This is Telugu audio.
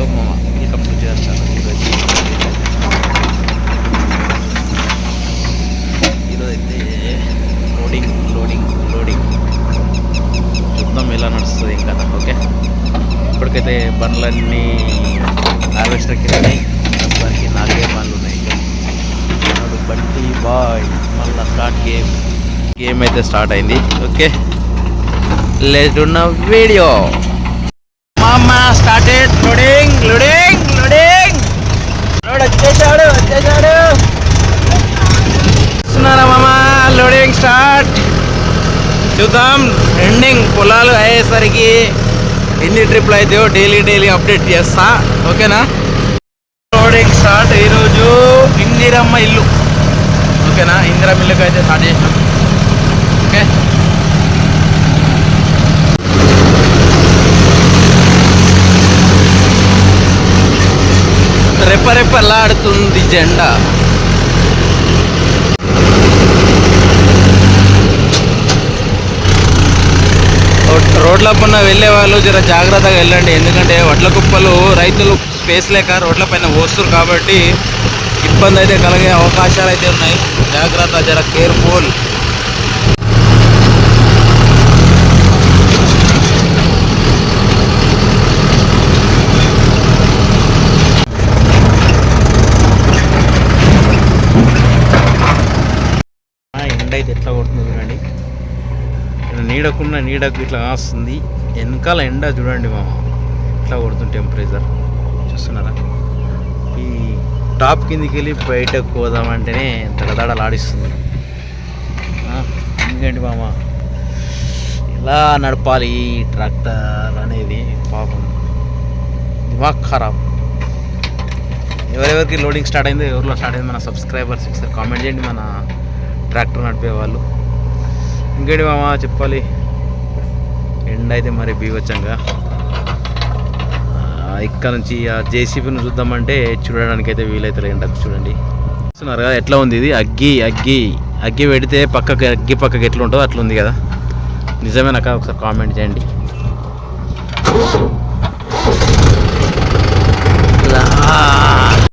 హలో మామ, వెల్కమ్ టు జిఆర్ ఛానల్. ఈరోజు అయితే లోడింగ్ చూద్దాం ఎలా నడుస్తుంది ఇంకా. ఓకే, ఇప్పటికైతే బండ్లన్నీ హార్వెస్టర్కి వెళ్ళాయి. ప్రస్తుతానికి 4 బండ్లు ఉన్నాయి. ఇంకా బండి బాయ్ మళ్ళీ గేమ్ అయితే స్టార్ట్ అయింది. Okay, let's do the video. మామ స్టార్టెడ్ లోడింగ్ లోడ్ వచ్చేసాడు చూస్తున్నారా మామ, లోడింగ్ స్టార్ట్. చూద్దాం ఎండింగ్ పొలాలు అయ్యేసరికి ఎన్ని ట్రిప్లు అవుతాయో డైలీ అప్డేట్ చేస్తా. ఓకేనా, లోడింగ్ స్టార్ట్. ఈరోజు ఇందిరమ్మ ఇల్లు. ఓకేనా, ఇందిరమ్మ ఇల్లుకి అయితే స్టార్ట్ చేసినాం. ఓకే, రెప్పరెప్పలాడుతుంది జెండా. రోడ్ల పైన వెళ్ళే వాళ్ళు జర జాగ్రత్తగా వెళ్ళండి, ఎందుకంటే వడ్ల కుప్పలు రైతులు స్పేస్ లేక రోడ్ల పైన పోస్తున్నారు కాబట్టి ఇబ్బంది అయితే కలిగే అవకాశాలు అయితే ఉన్నాయి. జాగ్రత్త, జర కేర్ఫుల్. ఎండ అయితే ఎట్లా కొడుతుంది చూడండి, నీడకు ఇట్లా వస్తుంది. వెనకాల ఎండ చూడండి మామ, ఎట్లా కొడుతుంది టెంపరేచర్ చూస్తున్నారా. ఈ టాప్ కిందికి వెళ్ళి బయటకు పోదామంటేనే దడదడలాడిస్తుంది. ఎందుకంటే మామ ఎలా నడపాలి ఈ ట్రాక్టర్ అనేది, పాపం దిమాగ్ ఖరాబ్. ఎవరెవరికి లోడింగ్ స్టార్ట్ అయిందో, ఎవరిలో స్టార్ట్ అయింది మన సబ్స్క్రైబర్స్ ఒకసారి కామెంట్ చేయండి, మన ట్రాక్టర్ నడిపే వాళ్ళు. ఇంకేంటి మామ చెప్పాలి, ఎండ అయితే మరి బీవచ్చంగా. ఇక్కడ నుంచి ఆ జేసీబీని చూద్దామంటే చూడడానికి అయితే వీలైతే ఎండకు చూడండి. చూస్తున్నారు కదా ఎట్లా ఉంది ఇది. అగ్గి పెడితే పక్కకి ఎట్లా ఉంటుందో అట్లా ఉంది కదా. నిజమేనాక ఒకసారి కామెంట్ చేయండి.